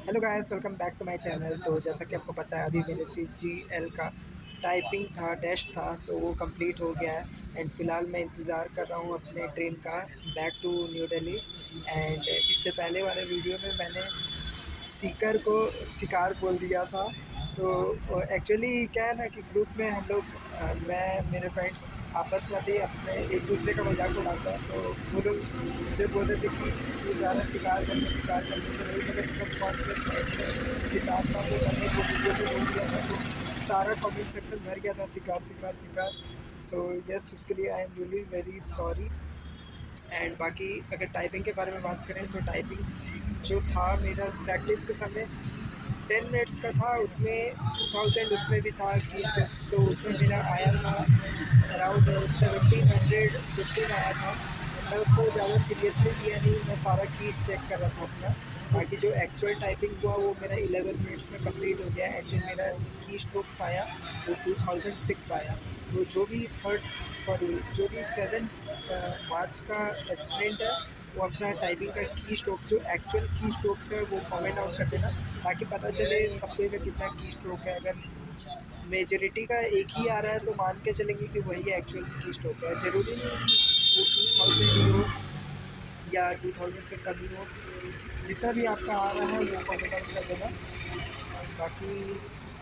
Hello guys, welcome back to my channel. तो जैसा कि आपको पता है, अभी मेरे CGL का टाइपिंग था, टेस्ट था, तो वो कंप्लीट हो गया है। एंड फ़िलहाल मैं इंतज़ार कर रहा हूँ अपने ट्रेन का back to New Delhi. And इससे पहले वाले वीडियो में मैंने सीकर को शिकार बोल दिया था। तो एक्चुअली क्या है ना कि ग्रुप में हम लोग मैं मेरे फ्रेंड्स आपस में से ही अपने एक दूसरे का मजाक उड़ाते हैं। तो वो लोग मुझे बोल रहे थे कि तू जा रहा है शिकार करने। तो वही मेरे सब कॉन्शियस माइंड में शिकार था, तो मैंने वो वीडियो में बोल दिया था। तो सारा कमेंट सेक्शन भर गया था शिकार शिकार शिकार। सो यस, उसके लिए I am really very sorry. And बाकी अगर टाइपिंग के बारे में बात करें तो टाइपिंग जो था मेरा प्रैक्टिस के समय 10 मिनट्स का था। उसमें 2000 उसमें भी था कि तो उसमें मेरा आया था अराउंड 1715 आया था। मैं उसको ज़्यादा सीरियसली लिया नहीं, मैं सारा कीज चेक कर रहा था अपना। बाकी जो एक्चुअल टाइपिंग हुआ वो मेरा 11 मिनट्स में कंप्लीट हो गया। एंड जो मेरा की स्ट्रोक्स आया वो 2006 आया। तो जो भी जो भी 7 मार्च का एस्पिरेंट है वो अपना टाइपिंग का की स्ट्रोक जो एक्चुअल की स्ट्रोक्स है वो कमेंट आउट कर देना, ताकि पता चले सबके का कितना की स्ट्रोक है। अगर मेजॉरिटी का एक ही आ रहा है तो मान के चलेंगे कि वही एक्चुअल की स्ट्रोक है। ज़रूरी नहीं है कि वो 2000 ही हो या 2000 से कम ही हो। जितना भी आपका आ रहा है वो कमेंट आउट कर देना। बाकी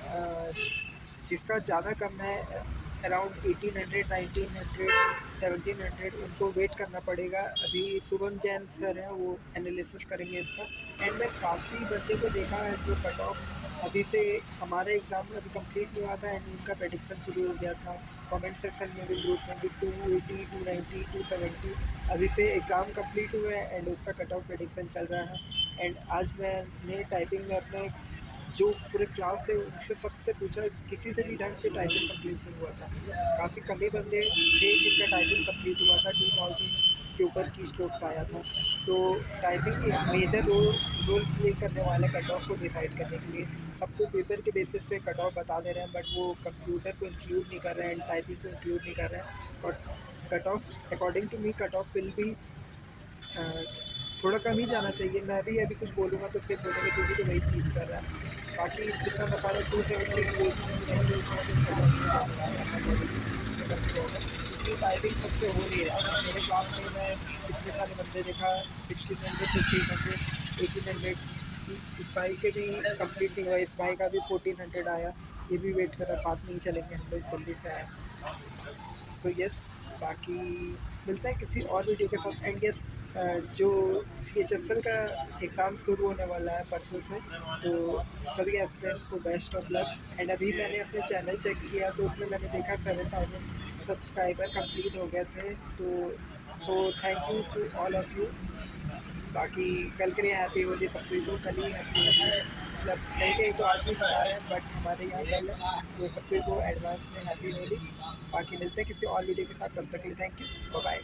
अ, जिसका ज़्यादा कम है अराउंड 1800 1900 1700 उनको वेट करना पड़ेगा। अभी शुभम जैन सर हैं, वो एनालिसिस करेंगे इसका। एंड मैं काफ़ी बंदे को देखा है जो कट ऑफ अभी से हमारे एग्ज़ाम में अभी कंप्लीट नहीं हुआ था एंड उनका प्रेडिक्शन शुरू हो गया था। कमेंट सेक्शन में भी ग्रुप में भी 280 290 270 अभी से एग्ज़ाम कंप्लीट हुए हैं एंड उसका कट ऑफ प्रेडिक्शन चल रहा है। एंड आज मैंने टाइपिंग में अपने जो पूरे क्लास थे उनसे सबसे पूछा, किसी से भी ढंग से टाइपिंग कंप्लीट नहीं हुआ था। काफ़ी कम ही बंदे थे जिनका टाइपिंग कंप्लीट हुआ था। 2000 के ऊपर की स्ट्रोक्स आया था। तो टाइपिंग एक मेजर रोल प्ले करने वाला कट ऑफ को डिसाइड करने के लिए। सबको पेपर के बेसिस पे कट ऑफ बता दे रहे हैं, बट वो कंप्यूटर को इंक्लूड नहीं कर रहे हैं एंड टाइपिंग को इंक्लूड नहीं कर रहे हैं। Cut off according to me cut off will be a, थोड़ा कम ही जाना चाहिए। मैं भी अभी कुछ बोलूँगा तो फिर बोलेंगे तू भी तो वही चीज़ कर रहा है। बाकी जितना बता रहे 270 क्योंकि टाइपिंग सबसे हो नहीं रहा। मेरे क्लास में मैं कितने सारे बंदे देखा, 1600 1500 1800। इस भाई के भी कंप्लीट नहीं हुआ, इस भाई का भी 1400 आया। ये भी वेट कर रहा, साथ में ही चलेंगे हम लोग जल्दी से आए। सो यस, बाकी मिलता है किसी और वीडियो के साथ। एंड यस, जो CHSL का एग्ज़ाम शुरू होने वाला है परसों से, तो सभी एस्पिरेंट्स को बेस्ट ऑफ लक। एंड अभी मैंने अपने चैनल चेक किया तो उसमें मैंने देखा 7000 सब्सक्राइबर कंप्लीट हो गए थे। तो so thank you to all of you. बाकी कल के लिए हैप्पी होली सभी को। कल ही हैप्पी होली, मतलब कहीं कहीं तो आज भी मना रहे हैं बट हमारे यहाँ कल है, तो सभी को एडवांस में हैप्पी होली। बाकी मिलते हैं किसी और वीडियो के साथ, तब तक के लिए थैंक यू, बाय बाय।